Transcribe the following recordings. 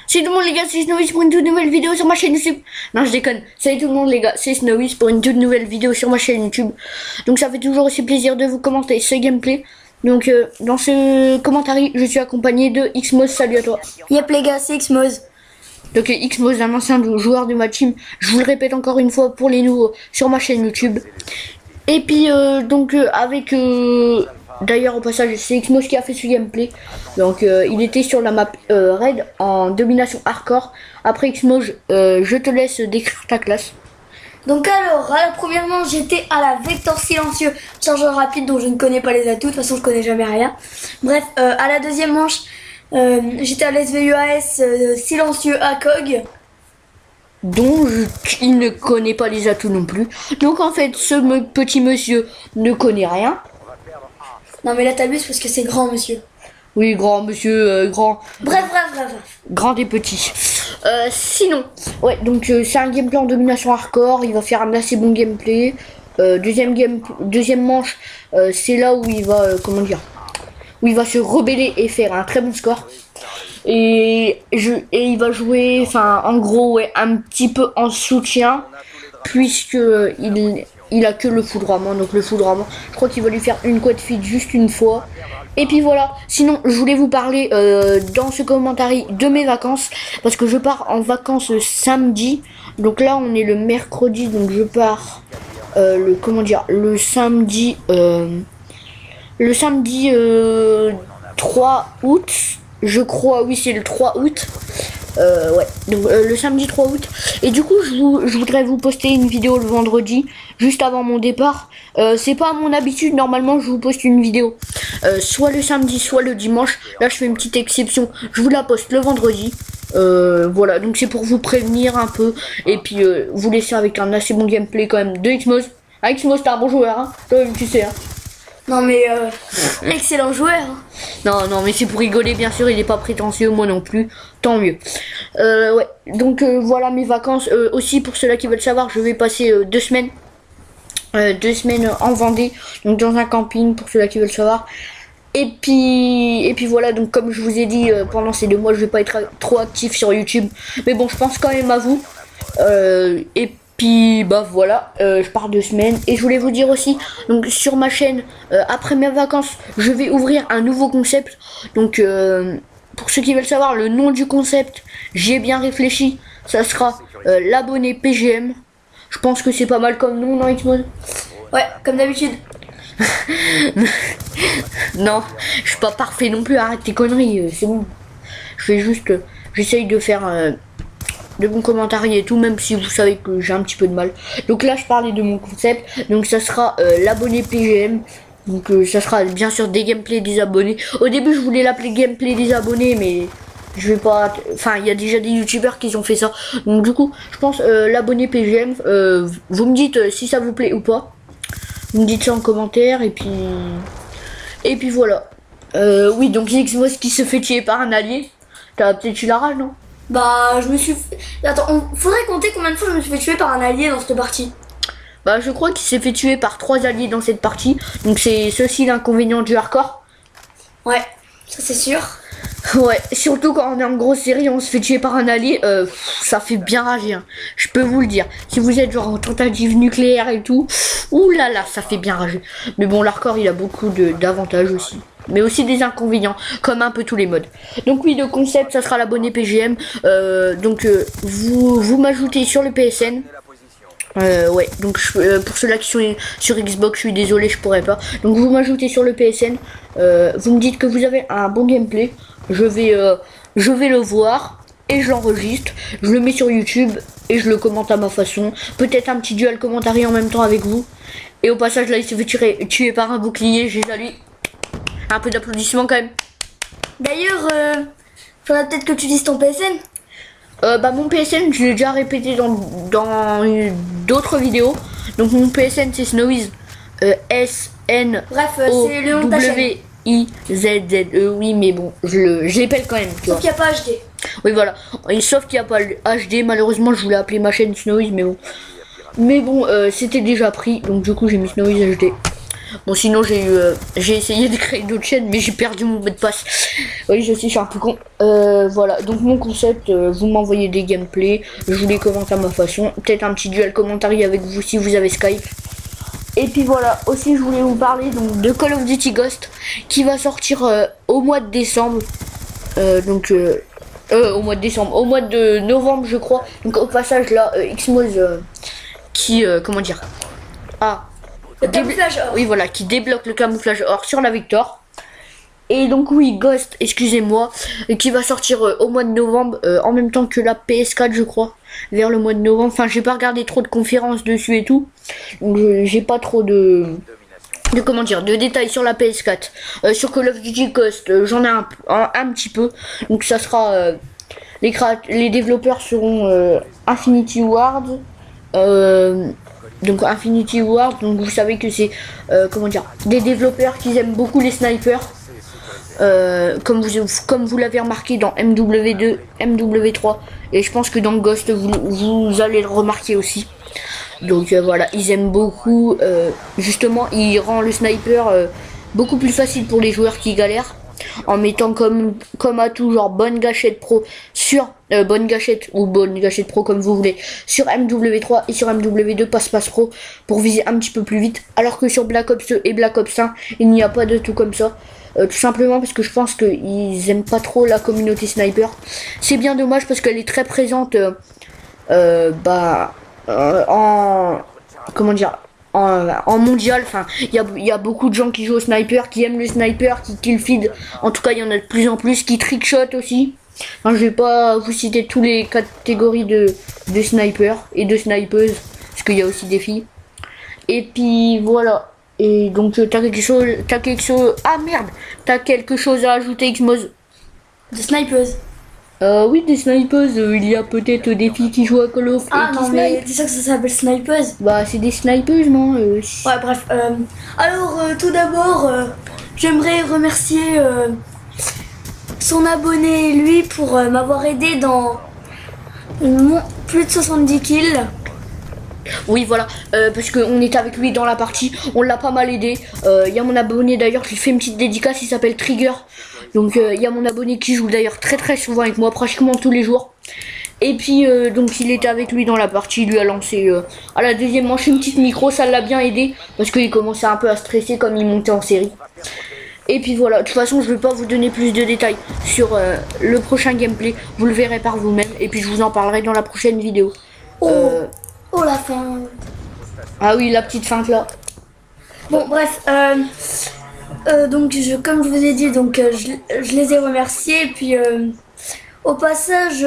Salut tout le monde les gars, c'est Snowy pour une toute nouvelle vidéo sur ma chaîne YouTube. Non je déconne, salut tout le monde les gars, c'est Snowy pour une toute nouvelle vidéo sur ma chaîne YouTube. Donc ça fait toujours aussi plaisir de vous commenter ce gameplay. Donc dans ce commentaire, je suis accompagné de Xmoz, salut à toi. Yep les gars, c'est Xmoz. Donc Xmoz, un ancien joueur de ma team, je vous le répète encore une fois pour les nouveaux sur ma chaîne YouTube. Et puis avec... D'ailleurs au passage c'est Xmoz qui a fait ce gameplay. Donc il était sur la map raid en domination hardcore. Après Xmoz, je te laisse décrire ta classe. Donc alors, premièrement j'étais à la Vector silencieux, chargeur rapide dont je ne connais pas les atouts, de toute façon je connais jamais rien. Bref, à la deuxième manche, j'étais à l'SVUAS silencieux ACOG. Dont il ne connaît pas les atouts non plus. Donc en fait ce petit monsieur ne connaît rien. Non mais là t'abuses parce que c'est grand monsieur. Oui, grand monsieur, grand. Bref. Grand et petit. Sinon, ouais, donc c'est un gameplay en domination hardcore. Il va faire un assez bon gameplay. Deuxième manche, c'est là où il va, où il va se rebeller et faire un très bon score. Et il va jouer, enfin, en gros, ouais, un petit peu en soutien, puisque il a que le foudroiement. Donc le foudroiement, je crois qu'il va lui faire une quad feed juste une fois. Et puis voilà, sinon je voulais vous parler dans ce commentaire de mes vacances, parce que je pars en vacances samedi. Donc là on est le mercredi, donc je pars le samedi 3 août, je crois. Oui, c'est le 3 août. Ouais, donc le samedi 3 août. Et du coup je voudrais vous poster une vidéo le vendredi juste avant mon départ. C'est pas à mon habitude, normalement je vous poste une vidéo soit le samedi soit le dimanche. Là je fais une petite exception, je vous la poste le vendredi. Voilà, donc c'est pour vous prévenir un peu et puis vous laisser avec un assez bon gameplay quand même de Xmoz. Xmoz t'es un bon joueur, hein, tu sais, hein. Non mais excellent joueur. Non mais c'est pour rigoler, bien sûr, il est pas prétentieux, moi non plus, tant mieux. Ouais, donc voilà mes vacances. Aussi pour ceux-là qui veulent savoir, je vais passer 2 semaines. 2 semaines en Vendée, donc dans un camping pour ceux-là qui veulent savoir. Et puis voilà, donc comme je vous ai dit, pendant ces 2 mois je vais pas être trop actif sur YouTube, mais bon je pense quand même à vous. Et puis bah voilà, je pars 2 semaines. Et je voulais vous dire aussi, donc sur ma chaîne, après mes vacances, je vais ouvrir un nouveau concept. Donc pour ceux qui veulent savoir le nom du concept, j'y ai bien réfléchi. Ça sera l'abonné PGM. Je pense que c'est pas mal comme nom, non Xmoz? Ouais, comme d'habitude. Non, je suis pas parfait non plus, arrête tes conneries, c'est bon. Je fais juste, j'essaye de faire de bons commentaires et tout, même si vous savez que j'ai un petit peu de mal. Donc là je parlais de mon concept, donc ça sera l'abonné PGM. Donc ça sera bien sûr des gameplays des abonnés. Au début je voulais l'appeler gameplay des abonnés, mais je vais pas, enfin il y a déjà des youtubeurs qui ont fait ça. Donc du coup je pense l'abonné PGM. Vous me dites si ça vous plaît ou pas. Vous me dites ça en commentaire et puis voilà. Oui, donc Xmoz qui se fait tuer par un allié. T'as peut-être eu la rage, non? Bah je me suis... Attends, faudrait compter combien de fois je me suis fait tuer par un allié dans cette partie. Bah je crois qu'il s'est fait tuer par 3 alliés dans cette partie. Donc c'est ceci l'inconvénient du hardcore. Ouais, ça c'est sûr. Ouais, surtout quand on est en grosse série, on se fait tuer par un allié, ça fait bien rager, hein. Je peux vous le dire. Si vous êtes genre en tentative nucléaire et tout, oulala, ça fait bien rager. Mais bon, l'hardcore, il a beaucoup d'avantages aussi. Mais aussi des inconvénients, comme un peu tous les modes. Donc oui, le concept, ça sera l'abonné PGM. Vous m'ajoutez sur le PSN. Ouais, donc pour ceux-là qui sont sur Xbox, je suis désolé, je pourrais pas. Donc vous m'ajoutez sur le PSN. Vous me dites que vous avez un bon gameplay. Je vais le voir et je l'enregistre. Je le mets sur YouTube et je le commente à ma façon. Peut-être un petit duel commentaire en même temps avec vous. Et au passage là, il se fait tuer par un bouclier. J'ai à lui. Un peu d'applaudissements quand même. D'ailleurs, faudrait peut-être que tu dises ton PSN. Bah mon PSN, je l'ai déjà répété dans d'autres vidéos. Donc mon PSN c'est Snowiz. S-N. Bref, c'est le nom de ta chaîne. I-Z-Z-E, oui, mais bon, je l'épelle quand même. Sauf qu'il n'y a pas HD. Oui, voilà. Et sauf qu'il n'y a pas le HD, malheureusement, je voulais appeler ma chaîne Snowiz, mais bon. Mais bon, c'était déjà pris, donc du coup, j'ai mis Snowiz HD. Bon, sinon j'ai essayé de créer d'autres chaînes, mais j'ai perdu mon mot de passe. Oui, je sais, je suis un peu con. Voilà, donc mon concept, vous m'envoyez des gameplays, je vous les commente à ma façon. Peut-être un petit duel commentary avec vous si vous avez Skype. Et puis voilà, aussi je voulais vous parler donc de Call of Duty Ghost qui va sortir au mois de décembre. Au mois de décembre, au mois de novembre je crois. Donc au passage là, Xmoz qui comment dire Le camouflage or. oui voilà, qui débloque le camouflage or sur la Victor. Et donc oui, Ghost, excusez-moi, qui va sortir au mois de novembre, en même temps que la PS4 je crois, vers le mois de novembre. Enfin, j'ai pas regardé trop de conférences dessus et tout, donc j'ai pas trop de comment dire, de détails sur la PS4. Sur Call of Duty Ghost, j'en ai un petit peu, donc ça sera les développeurs seront Infinity Ward. Donc Infinity Ward, donc vous savez que c'est comment dire, des développeurs qui aiment beaucoup les snipers. Comme vous l'avez remarqué dans MW2, MW3 et je pense que dans Ghost vous allez le remarquer aussi. Donc voilà, ils aiment beaucoup, justement il rend le sniper beaucoup plus facile pour les joueurs qui galèrent en mettant comme atout genre bonne gâchette pro sur bonne gâchette ou bonne gâchette pro comme vous voulez sur MW3 et sur MW2 passe pro pour viser un petit peu plus vite, alors que sur Black Ops 2 et Black Ops 1 il n'y a pas de tout comme ça. Tout simplement parce que je pense qu'ils aiment pas trop la communauté sniper. C'est bien dommage parce qu'elle est très présente en comment dire, en mondial. Enfin, il y a beaucoup de gens qui jouent au sniper, qui aiment le sniper, qui kill feed. En tout cas, il y en a de plus en plus qui trickshot aussi. Enfin, je vais pas vous citer toutes les catégories de snipers et de snipeuses parce qu'il y a aussi des filles. Et puis voilà. Et donc t'as quelque chose, ah merde, t'as quelque chose à ajouter, Xmoz? Des snipers. Oui, des snipers, il y a peut-être des filles qui jouent à Call of Ah et qui non, mais snipe. c'est ça que ça s'appelle snipers. Bah c'est des snipers, non Ouais, bref. Alors, tout d'abord, j'aimerais remercier son abonné, lui, pour m'avoir aidé dans plus de 70 kills. Oui, voilà, parce qu'on était avec lui dans la partie, on l'a pas mal aidé. Il y a mon abonné d'ailleurs, je lui fais une petite dédicace, il s'appelle Trigger. Donc il y a mon abonné qui joue d'ailleurs très souvent avec moi, pratiquement tous les jours. Et puis donc il était avec lui dans la partie, il lui a lancé à la deuxième manche une petite micro, ça l'a bien aidé parce qu'il commençait un peu à stresser comme il montait en série. Et puis voilà, de toute façon je vais pas vous donner plus de détails sur le prochain gameplay, vous le verrez par vous-même et puis je vous en parlerai dans la prochaine vidéo. Oh la fin. Ah oui, la petite feinte là. Bon bref, donc comme je vous ai dit, donc je les ai remerciés et puis au passage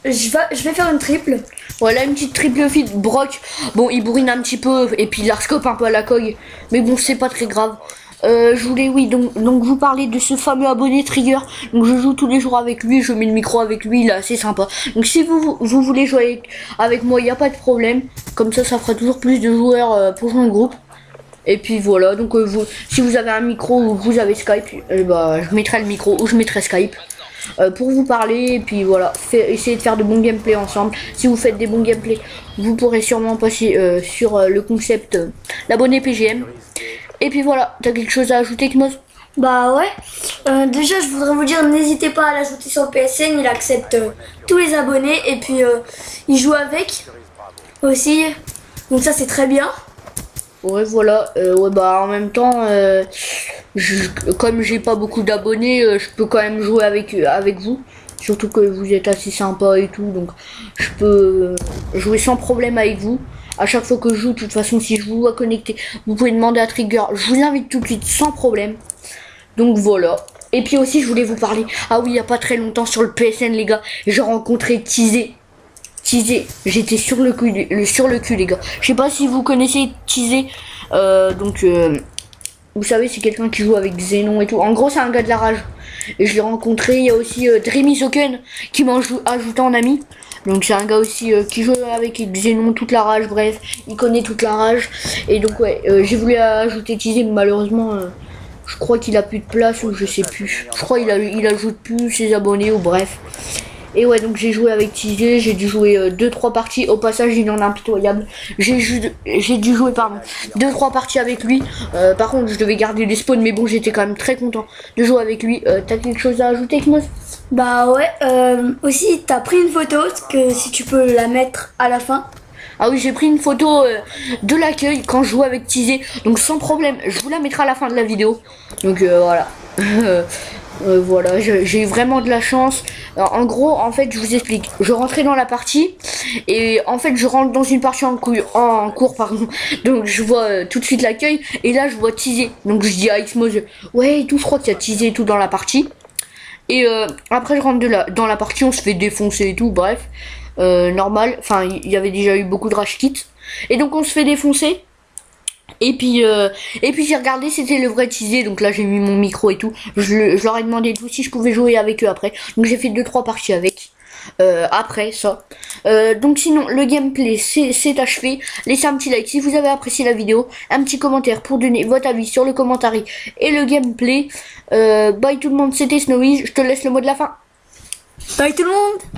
je vais faire une triple. Voilà, une petite triple feed. Brock, bon il bourrine un petit peu et puis il la scope un peu à la cogue, mais bon c'est pas très grave. Je voulais donc vous parler de ce fameux abonné Trigger. Donc je joue tous les jours avec lui, je mets le micro avec lui, il est assez sympa. Donc si vous voulez jouer avec moi, il n'y a pas de problème. Comme ça fera toujours plus de joueurs pour jouer en groupe. Et puis voilà, donc si vous avez un micro ou vous avez Skype, je mettrai le micro ou je mettrai Skype pour vous parler. Et puis voilà, essayez de faire de bons gameplays ensemble. Si vous faites des bons gameplays, vous pourrez sûrement passer sur le concept l'abonné PGM. Et puis voilà, t'as quelque chose à ajouter, Kmoz? Bah ouais, déjà je voudrais vous dire, n'hésitez pas à l'ajouter sur le PSN, il accepte tous les abonnés et puis il joue avec aussi, donc ça c'est très bien. Ouais voilà, ouais bah en même temps, comme j'ai pas beaucoup d'abonnés, je peux quand même jouer avec vous. Surtout que vous êtes assez sympa et tout, donc je peux jouer sans problème avec vous. À chaque fois que je joue, de toute façon, si je vous vois connecté, vous pouvez demander à Trigger. Je vous invite tout de suite sans problème. Donc voilà. Et puis aussi, je voulais vous parler. Ah oui, il y a pas très longtemps sur le PSN, les gars, j'ai rencontré Teasé. J'étais sur le cul, les gars. Je sais pas si vous connaissez Teasé. Vous savez, c'est quelqu'un qui joue avec Xenon et tout. En gros, c'est un gars de la rage. Et je l'ai rencontré. Il y a aussi Dreamy Soken qui m'a ajouté en ami. Donc c'est un gars aussi qui joue avec Xenon, toute la rage, bref, il connaît toute la rage. Et donc ouais, j'ai voulu ajouter Teasé, mais malheureusement, je crois qu'il a plus de place ou je sais plus. Je crois il ajoute plus ses abonnés ou bref. Et ouais, donc j'ai joué avec Tizé, j'ai dû jouer 2-3 parties. Au passage, il en est impitoyable. J'ai dû jouer, pardon, 2-3 parties avec lui. Par contre, je devais garder les spawns, mais bon, j'étais quand même très content de jouer avec lui. T'as quelque chose à ajouter, Knos? Bah ouais, aussi t'as pris une photo, que si tu peux la mettre à la fin. Ah oui, j'ai pris une photo de l'accueil quand je jouais avec Tizé, donc sans problème, je vous la mettrai à la fin de la vidéo. Donc voilà. Voilà, j'ai eu vraiment de la chance. Alors, en gros, en fait, je vous explique. Je rentrais dans la partie et en fait, je rentre dans une partie en cours, pardon. Donc, je vois tout de suite l'accueil et là, je vois Tizé. Donc, je dis à Xmose, ouais, et tout, je crois qu'il y a Tizé et tout dans la partie. Et après, je rentre dans la partie, on se fait défoncer et tout, bref. Normal, enfin, il y avait déjà eu beaucoup de rage kits. Et donc, on se fait défoncer. Et puis j'ai regardé, c'était le vrai Tizé, donc là j'ai mis mon micro et tout. Je leur ai demandé tout si je pouvais jouer avec eux après. Donc j'ai fait 2-3 parties avec. Après ça. Donc sinon le gameplay c'est achevé. Laissez un petit like si vous avez apprécié la vidéo. Un petit commentaire pour donner votre avis sur le commentaire et le gameplay. Bye tout le monde, c'était Snowy, je te laisse le mot de la fin. Bye tout le monde!